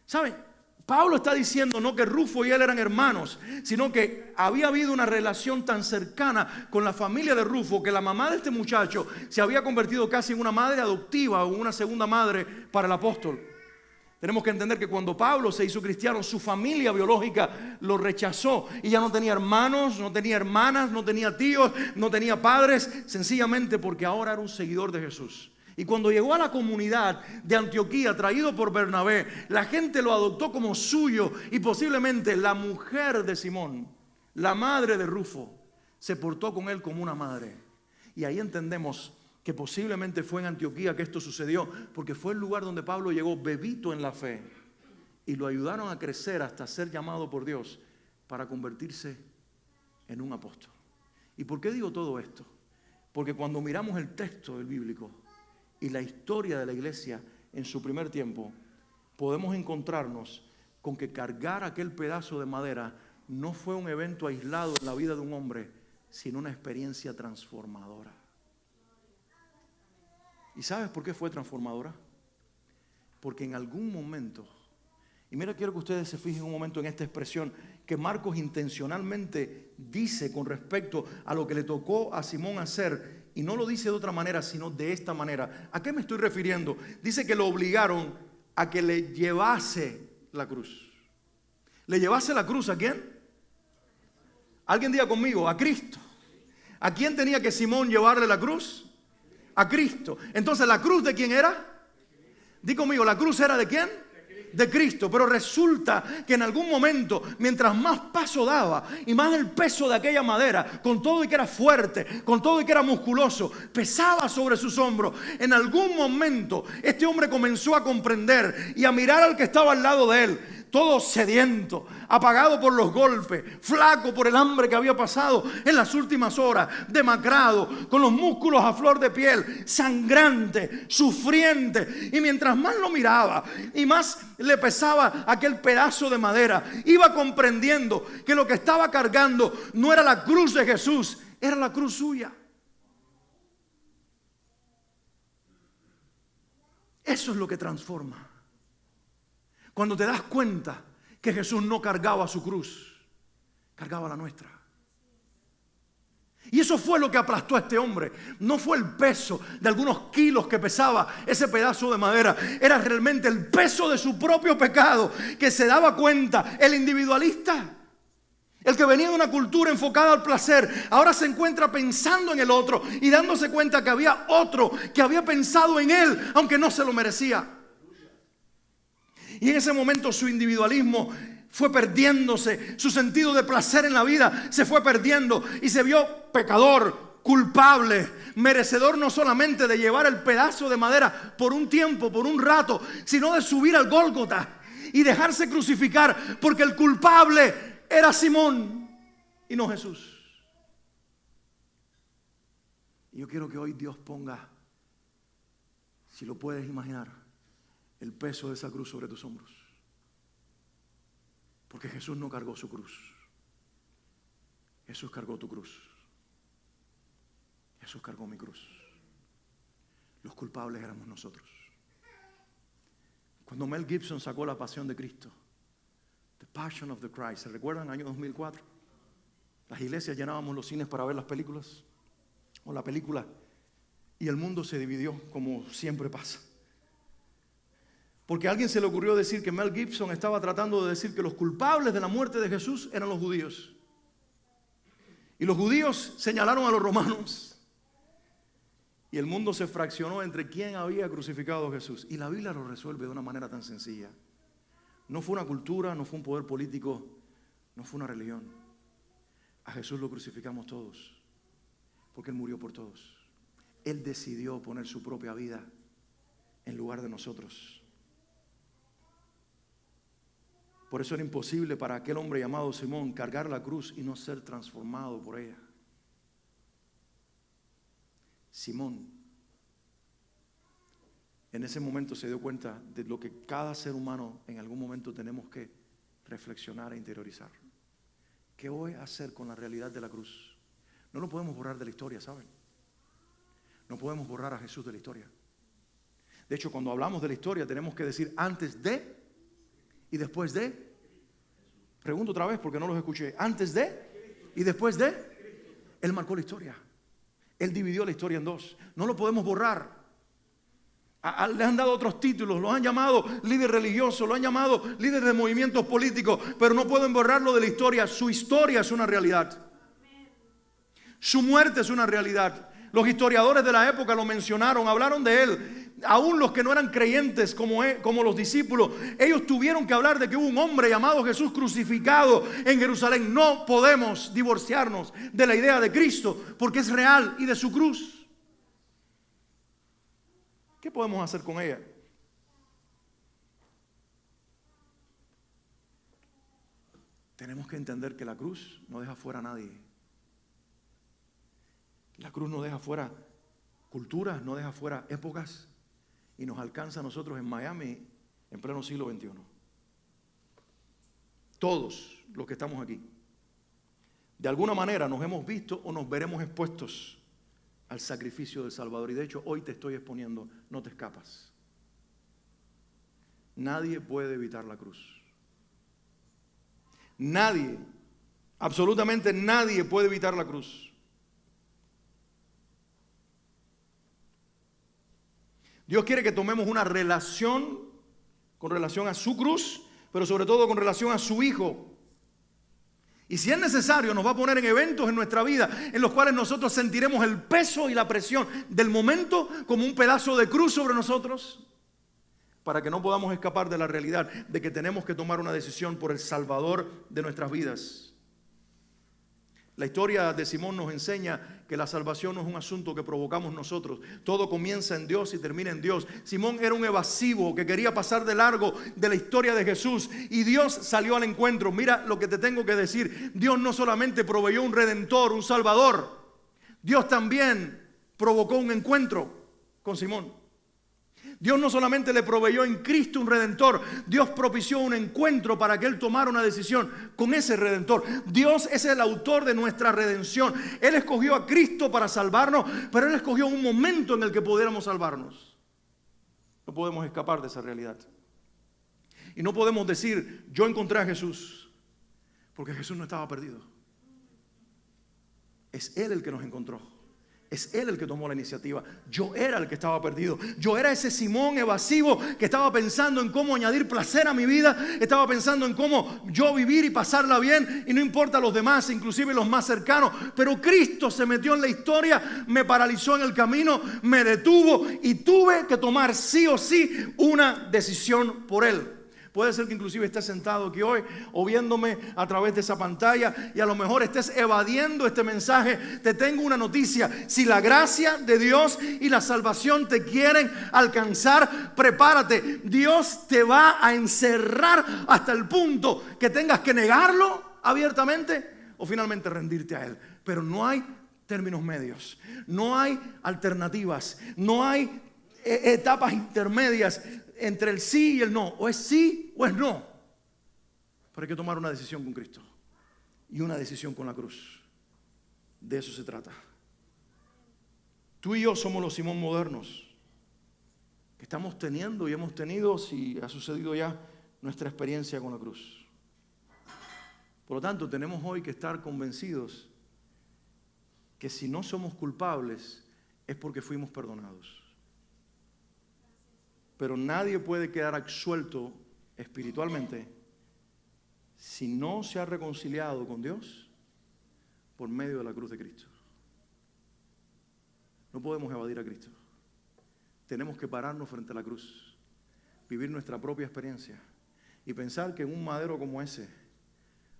¿Saben? Pablo está diciendo no que Rufo y él eran hermanos, sino que había habido una relación tan cercana con la familia de Rufo que la mamá de este muchacho se había convertido casi en una madre adoptiva o una segunda madre para el apóstol. Tenemos que entender que cuando Pablo se hizo cristiano, su familia biológica lo rechazó y ya no tenía hermanos, no tenía hermanas, no tenía tíos, no tenía padres, sencillamente porque ahora era un seguidor de Jesús. Y cuando llegó a la comunidad de Antioquía, traído por Bernabé, la gente lo adoptó como suyo y posiblemente la mujer de Simón, la madre de Rufo, se portó con él como una madre. Y ahí entendemos que posiblemente fue en Antioquía que esto sucedió, porque fue el lugar donde Pablo llegó bebito en la fe y lo ayudaron a crecer hasta ser llamado por Dios para convertirse en un apóstol. ¿Y por qué digo todo esto? Porque cuando miramos el texto del bíblico y la historia de la iglesia en su primer tiempo, podemos encontrarnos con que cargar aquel pedazo de madera no fue un evento aislado en la vida de un hombre, sino una experiencia transformadora. ¿Y sabes por qué fue transformadora? Porque en algún momento, y mira, quiero que ustedes se fijen un momento en esta expresión que Marcos intencionalmente dice con respecto a lo que le tocó a Simón hacer, y no lo dice de otra manera, sino de esta manera. ¿A qué me estoy refiriendo? Dice que lo obligaron a que le llevase la cruz. ¿Le llevase la cruz a quién? Alguien diga conmigo, a Cristo. ¿A quién tenía que Simón llevarle la cruz? A Cristo. Entonces, ¿la cruz de quién era? Di conmigo, ¿la cruz era de quién? De Cristo. Pero resulta que en algún momento, mientras más paso daba y más el peso de aquella madera, con todo y que era fuerte, con todo y que era musculoso, pesaba sobre sus hombros, en algún momento este hombre comenzó a comprender y a mirar al que estaba al lado de él, todo sediento, apagado por los golpes, flaco por el hambre que había pasado en las últimas horas, demacrado, con los músculos a flor de piel, sangrante, sufriente. Y mientras más lo miraba y más le pesaba aquel pedazo de madera, iba comprendiendo que lo que estaba cargando no era la cruz de Jesús, era la cruz suya. Eso es lo que transforma. Cuando te das cuenta que Jesús no cargaba su cruz, cargaba la nuestra. Y eso fue lo que aplastó a este hombre. No fue el peso de algunos kilos que pesaba ese pedazo de madera. Era realmente el peso de su propio pecado que se daba cuenta. El individualista, el que venía de una cultura enfocada al placer, ahora se encuentra pensando en el otro y dándose cuenta que había otro que había pensado en él, aunque no se lo merecía. Y en ese momento su individualismo fue perdiéndose, su sentido de placer en la vida se fue perdiendo y se vio pecador, culpable, merecedor no solamente de llevar el pedazo de madera por un tiempo, por un rato, sino de subir al Gólgota y dejarse crucificar, porque el culpable era Simón y no Jesús. Y yo quiero que hoy Dios ponga, si lo puedes imaginar, el peso de esa cruz sobre tus hombros. Porque Jesús no cargó su cruz. Jesús cargó tu cruz. Jesús cargó mi cruz. Los culpables éramos nosotros. Cuando Mel Gibson sacó La Pasión de Cristo, The Passion of the Christ, ¿se recuerdan? Año 2004. Las iglesias llenábamos los cines para ver las películas. o la película, y el mundo se dividió, como siempre pasa. Porque a alguien se le ocurrió decir que Mel Gibson estaba tratando de decir que los culpables de la muerte de Jesús eran los judíos. Y los judíos señalaron a los romanos. Y el mundo se fraccionó entre quién había crucificado a Jesús. Y la Biblia lo resuelve de una manera tan sencilla. No fue una cultura, no fue un poder político, no fue una religión. A Jesús lo crucificamos todos, porque Él murió por todos. Él decidió poner su propia vida en lugar de nosotros. Por eso era imposible para aquel hombre llamado Simón cargar la cruz y no ser transformado por ella. Simón en ese momento se dio cuenta de lo que cada ser humano en algún momento tenemos que reflexionar e interiorizar. ¿Qué voy a hacer con la realidad de la cruz? No lo podemos borrar de la historia, ¿saben? No podemos borrar a Jesús de la historia. De hecho, cuando hablamos de la historia tenemos que decir antes de y después de. Pregunto otra vez porque no los escuché. Antes de y después de. Él marcó la historia. Él dividió la historia en dos. No lo podemos borrar. Le han dado otros títulos, lo han llamado líder religioso, lo han llamado líder de movimientos políticos, pero no pueden borrarlo de la historia. Su historia es una realidad. Su muerte es una realidad. Los historiadores de la época lo mencionaron, hablaron de él. Aún los que no eran creyentes como los discípulos, ellos tuvieron que hablar de que hubo un hombre llamado Jesús crucificado en Jerusalén. No podemos divorciarnos de la idea de Cristo porque es real y de su cruz. ¿Qué podemos hacer con ella? Tenemos que entender que la cruz no deja fuera a nadie. La cruz no deja fuera culturas, no deja fuera épocas y nos alcanza a nosotros en Miami en pleno siglo XXI. Todos los que estamos aquí, de alguna manera nos hemos visto o nos veremos expuestos al sacrificio del Salvador. Y de hecho hoy te estoy exponiendo, no te escapas. Nadie puede evitar la cruz. Nadie, absolutamente nadie puede evitar la cruz. Dios quiere que tomemos una relación con relación a su cruz, pero sobre todo con relación a su Hijo. Y si es necesario, nos va a poner en eventos en nuestra vida en los cuales nosotros sentiremos el peso y la presión del momento como un pedazo de cruz sobre nosotros, para que no podamos escapar de la realidad de que tenemos que tomar una decisión por el Salvador de nuestras vidas. La historia de Simón nos enseña que la salvación no es un asunto que provocamos nosotros. Todo comienza en Dios y termina en Dios. Simón era un evasivo que quería pasar de largo de la historia de Jesús y Dios salió al encuentro. Mira lo que te tengo que decir. Dios no solamente proveyó un redentor, un salvador. Dios también provocó un encuentro con Simón. Dios no solamente le proveyó en Cristo un redentor, Dios propició un encuentro para que Él tomara una decisión con ese redentor. Dios es el autor de nuestra redención. Él escogió a Cristo para salvarnos, pero Él escogió un momento en el que pudiéramos salvarnos. No podemos escapar de esa realidad. Y no podemos decir, yo encontré a Jesús, porque Jesús no estaba perdido. Es Él el que nos encontró. Es Él el que tomó la iniciativa. Yo era el que estaba perdido. Yo era ese Simón evasivo que estaba pensando en cómo añadir placer a mi vida. Estaba pensando en cómo yo vivir y pasarla bien. Y no importa los demás, inclusive los más cercanos. Pero Cristo se metió en la historia, me paralizó en el camino, me detuvo y tuve que tomar sí o sí una decisión por Él. Puede ser que inclusive estés sentado aquí hoy o viéndome a través de esa pantalla y a lo mejor estés evadiendo este mensaje. Te tengo una noticia. Si la gracia de Dios y la salvación te quieren alcanzar, prepárate. Dios te va a encerrar hasta el punto que tengas que negarlo abiertamente o finalmente rendirte a Él. Pero no hay términos medios, no hay alternativas, no hay etapas intermedias entre el sí y el no. O es sí o es no. Pero hay que tomar una decisión con Cristo y una decisión con la cruz. De eso se trata. Tú y yo somos los Simón modernos que estamos teniendo y hemos tenido, si ha sucedido ya, nuestra experiencia con la cruz. Por lo tanto, tenemos hoy que estar convencidos que si no somos culpables es porque fuimos perdonados. Pero nadie puede quedar absuelto espiritualmente si no se ha reconciliado con Dios por medio de la cruz de Cristo. No podemos evadir a Cristo. Tenemos que pararnos frente a la cruz, vivir nuestra propia experiencia y pensar que en un madero como ese,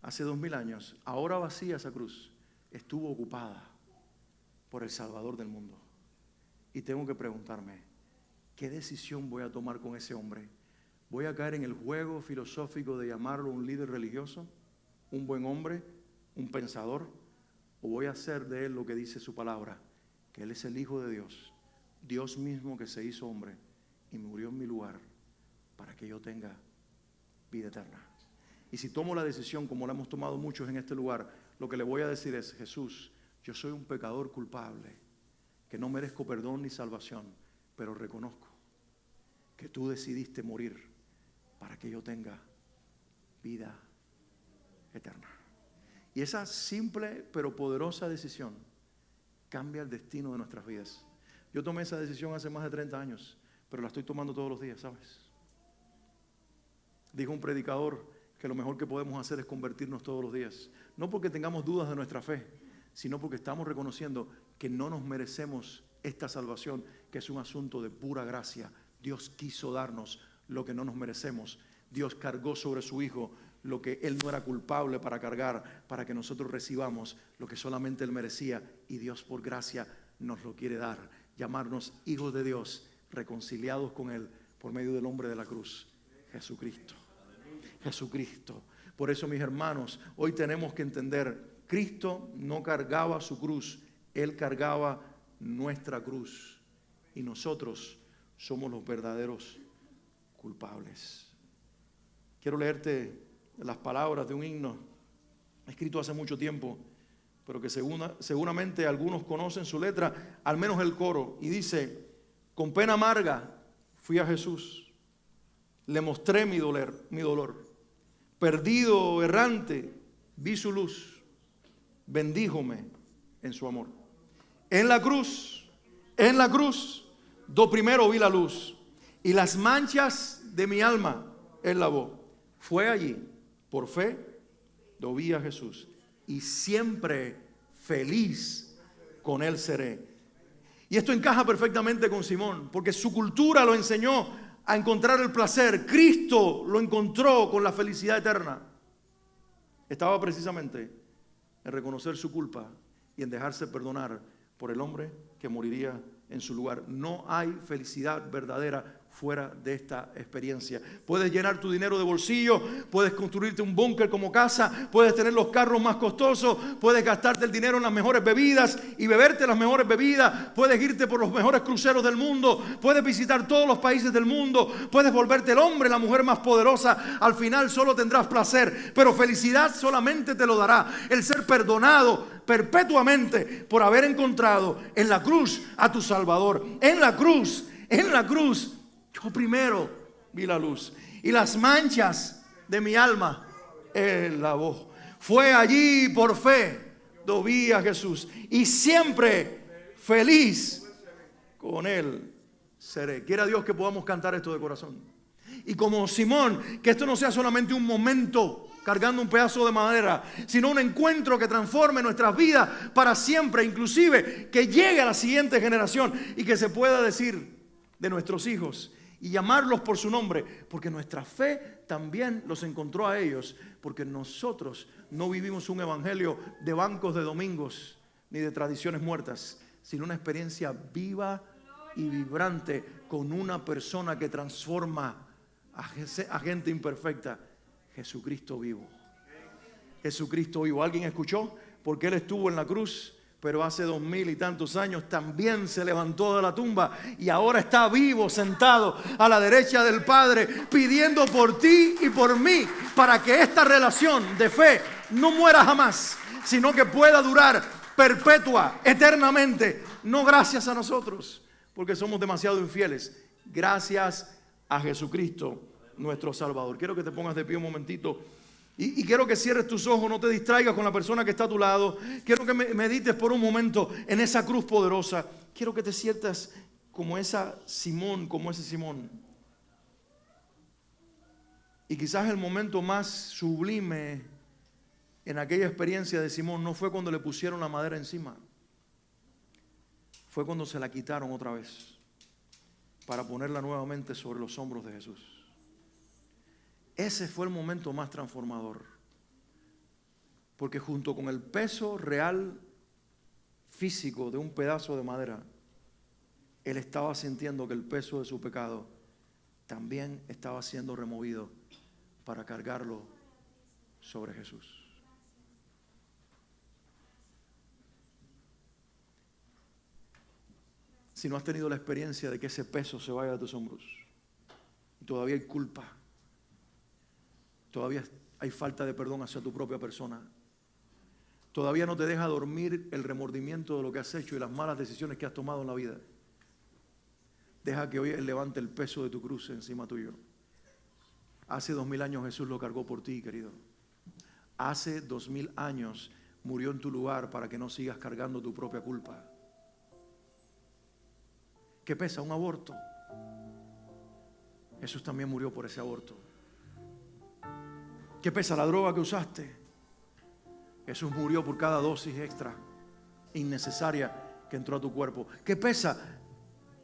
hace 2000 años, ahora vacía esa cruz, estuvo ocupada por el Salvador del mundo. Y tengo que preguntarme, ¿qué decisión voy a tomar con ese hombre? ¿Voy a caer en el juego filosófico de llamarlo un líder religioso, un buen hombre, un pensador? ¿O voy a hacer de él lo que dice su palabra? Que él es el Hijo de Dios, Dios mismo que se hizo hombre y murió en mi lugar para que yo tenga vida eterna. Y si tomo la decisión, como la hemos tomado muchos en este lugar, lo que le voy a decir es: Jesús, yo soy un pecador culpable, que no merezco perdón ni salvación, pero reconozco que tú decidiste morir para que yo tenga vida eterna. Y esa simple pero poderosa decisión cambia el destino de nuestras vidas. Yo tomé esa decisión hace más de 30 años, pero la estoy tomando todos los días, ¿sabes? Dijo un predicador que lo mejor que podemos hacer es convertirnos todos los días. No porque tengamos dudas de nuestra fe, sino porque estamos reconociendo que no nos merecemos esta salvación, que es un asunto de pura gracia. Dios quiso darnos lo que no nos merecemos. Dios cargó sobre su Hijo lo que Él no era culpable para cargar, para que nosotros recibamos lo que solamente Él merecía. Y Dios por gracia nos lo quiere dar, llamarnos hijos de Dios, reconciliados con Él por medio del hombre de la cruz, Jesucristo. Jesucristo. Por eso, mis hermanos, hoy tenemos que entender, Cristo no cargaba su cruz, Él cargaba nuestra cruz. Y nosotros somos los verdaderos culpables. Quiero leerte las palabras de un himno escrito hace mucho tiempo, pero que seguramente algunos conocen su letra, al menos el coro, y dice: con pena amarga fui a Jesús, le mostré mi dolor, perdido, errante, vi su luz, bendíjome en su amor. En la cruz, do primero vi la luz, y las manchas de mi alma Él lavó. Fue allí, por fe, do vi a Jesús, y siempre feliz con Él seré. Y esto encaja perfectamente con Simón, porque su cultura lo enseñó a encontrar el placer. Cristo lo encontró con la felicidad eterna. Estaba precisamente en reconocer su culpa y en dejarse perdonar por el hombre que moriría en su lugar. No hay felicidad verdadera fuera de esta experiencia. Puedes llenar tu dinero de bolsillo, puedes construirte un búnker como casa, puedes tener los carros más costosos, puedes gastarte el dinero en las mejores bebidas y beberte las mejores bebidas, puedes irte por los mejores cruceros del mundo, puedes visitar todos los países del mundo, puedes volverte el hombre, la mujer más poderosa. Al final solo tendrás placer, pero felicidad solamente te lo dará el ser perdonado perpetuamente por haber encontrado en la cruz a tu Salvador. En la cruz yo primero vi la luz, y las manchas de mi alma Él lavó. Fue allí por fe, do vi a Jesús, y siempre feliz con Él seré. Quiera Dios que podamos cantar esto de corazón. Y como Simón, que esto no sea solamente un momento cargando un pedazo de madera, sino un encuentro que transforme nuestras vidas para siempre, inclusive que llegue a la siguiente generación y que se pueda decir de nuestros hijos y llamarlos por su nombre, porque nuestra fe también los encontró a ellos, porque nosotros no vivimos un evangelio de bancos de domingos ni de tradiciones muertas, sino una experiencia viva y vibrante con una persona que transforma a gente imperfecta. Jesucristo vivo. Jesucristo vivo. ¿Alguien escuchó? Porque Él estuvo en la cruz, pero hace 2000 y tantos años también se levantó de la tumba y ahora está vivo, sentado a la derecha del Padre, pidiendo por ti y por mí, para que esta relación de fe no muera jamás, sino que pueda durar perpetua, eternamente. No gracias a nosotros, porque somos demasiado infieles. Gracias a Jesucristo, nuestro Salvador. Quiero que te pongas de pie un momentito Y quiero que cierres tus ojos, no te distraigas con la persona que está a tu lado. Quiero que medites por un momento en esa cruz poderosa. Quiero que te sientas como ese Simón. Y quizás el momento más sublime en aquella experiencia de Simón no fue cuando le pusieron la madera encima. Fue cuando se la quitaron otra vez para ponerla nuevamente sobre los hombros de Jesús. Ese fue el momento más transformador. Porque junto con el peso real físico de un pedazo de madera, él estaba sintiendo que el peso de su pecado también estaba siendo removido para cargarlo sobre Jesús. Si no has tenido la experiencia de que ese peso se vaya de tus hombros, y todavía hay culpa, todavía hay falta de perdón hacia tu propia persona, todavía no te deja dormir el remordimiento de lo que has hecho y las malas decisiones que has tomado en la vida, deja que hoy Él levante el peso de tu cruz encima tuyo. Hace 2000 años Jesús lo cargó por ti, querido. Hace 2000 años murió en tu lugar para que no sigas cargando tu propia culpa. ¿Qué pesa? Un aborto. Jesús también murió por ese aborto. ¿Qué pesa? La droga que usaste. Jesús murió por cada dosis extra innecesaria que entró a tu cuerpo. ¿Qué pesa?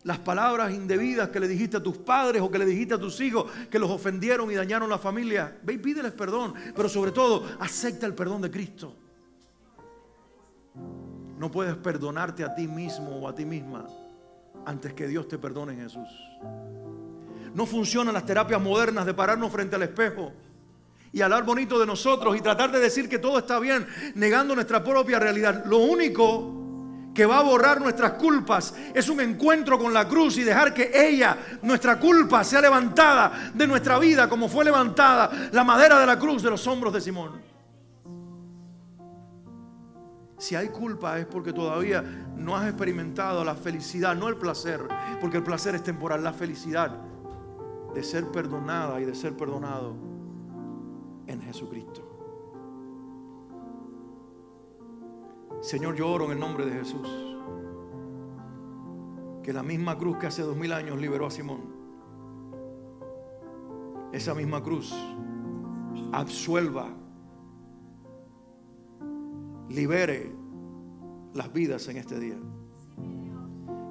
Las palabras indebidas que le dijiste a tus padres o que le dijiste a tus hijos que los ofendieron y dañaron la familia. Ve y pídeles perdón, pero sobre todo acepta el perdón de Cristo. No puedes perdonarte a ti mismo o a ti misma antes que Dios te perdone en Jesús. No funcionan las terapias modernas de pararnos frente al espejo y hablar bonito de nosotros y tratar de decir que todo está bien, negando nuestra propia realidad. Lo único que va a borrar nuestras culpas es un encuentro con la cruz y dejar que ella, nuestra culpa, sea levantada de nuestra vida como fue levantada la madera de la cruz de los hombros de Simón. Si hay culpa es porque todavía no has experimentado la felicidad, no el placer, porque el placer es temporal, la felicidad de ser perdonada y de ser perdonado en Jesucristo. Señor, yo oro en el nombre de Jesús que la misma cruz que hace 2000 años liberó a Simón, esa misma cruz absuelva, libere las vidas en este día.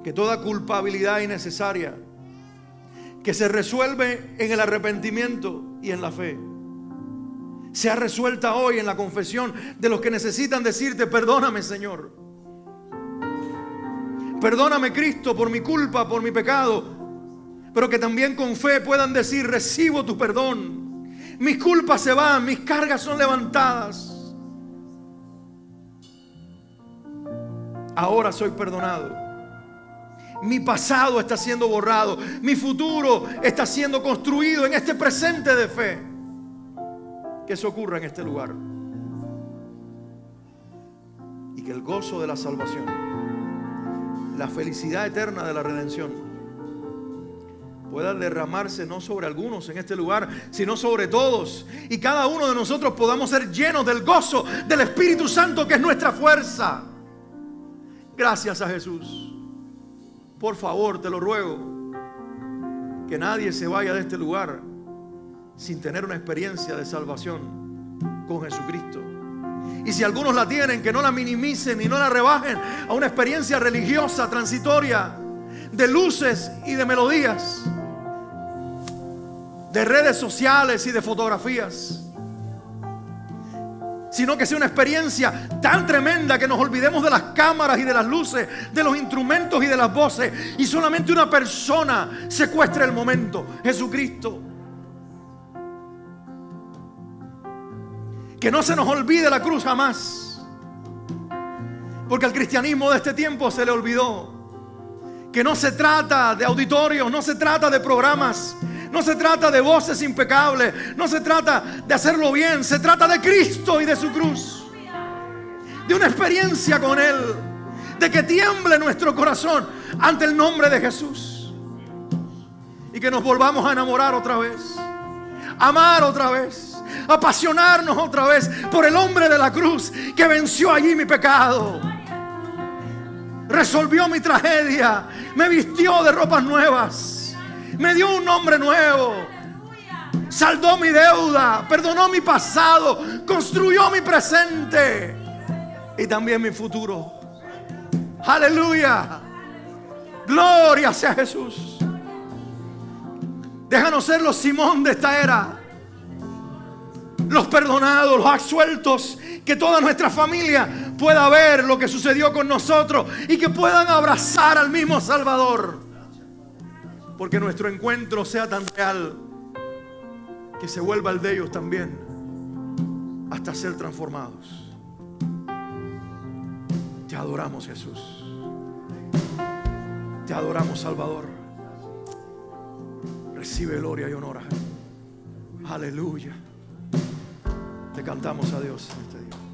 Que toda culpabilidad innecesaria que se resuelve en el arrepentimiento y en la fe sea resuelta hoy en la confesión de los que necesitan decirte: perdóname, Señor. Perdóname, Cristo, por mi culpa, por mi pecado. Pero que también con fe puedan decir: recibo tu perdón. Mis culpas se van, mis cargas son levantadas. Ahora soy perdonado. Mi pasado está siendo borrado. Mi futuro está siendo construido en este presente de fe. Que eso ocurra en este lugar. Y que el gozo de la salvación, la felicidad eterna de la redención, pueda derramarse no sobre algunos en este lugar, sino sobre todos. Y cada uno de nosotros podamos ser llenos del gozo del Espíritu Santo, que es nuestra fuerza. Gracias a Jesús. Por favor, te lo ruego, que nadie se vaya de este lugar sin tener una experiencia de salvación con Jesucristo. Y si algunos la tienen, que no la minimicen y no la rebajen a una experiencia religiosa transitoria de luces y de melodías, de redes sociales y de fotografías, sino que sea una experiencia tan tremenda que nos olvidemos de las cámaras y de las luces, de los instrumentos y de las voces, y solamente una persona secuestre el momento: Jesucristo. Que no se nos olvide la cruz jamás, porque al cristianismo de este tiempo se le olvidó que no se trata de auditorios, no se trata de programas, no se trata de voces impecables, no se trata de hacerlo bien, se trata de Cristo y de su cruz, de una experiencia con Él, de que tiemble nuestro corazón ante el nombre de Jesús y que nos volvamos a enamorar otra vez, amar otra vez, apasionarnos otra vez por el hombre de la cruz que venció allí mi pecado, resolvió mi tragedia, me vistió de ropas nuevas, me dio un nombre nuevo, saldó mi deuda, perdonó mi pasado, construyó mi presente y también mi futuro. Aleluya. Gloria sea Jesús. Déjanos ser los Simón de esta era, los perdonados, los absueltos, que toda nuestra familia pueda ver lo que sucedió con nosotros y que puedan abrazar al mismo Salvador, porque nuestro encuentro sea tan real que se vuelva el de ellos también, hasta ser transformados. Te adoramos, Jesús. Te adoramos, Salvador. Recibe gloria y honor. Aleluya. Te cantamos a Dios en este día.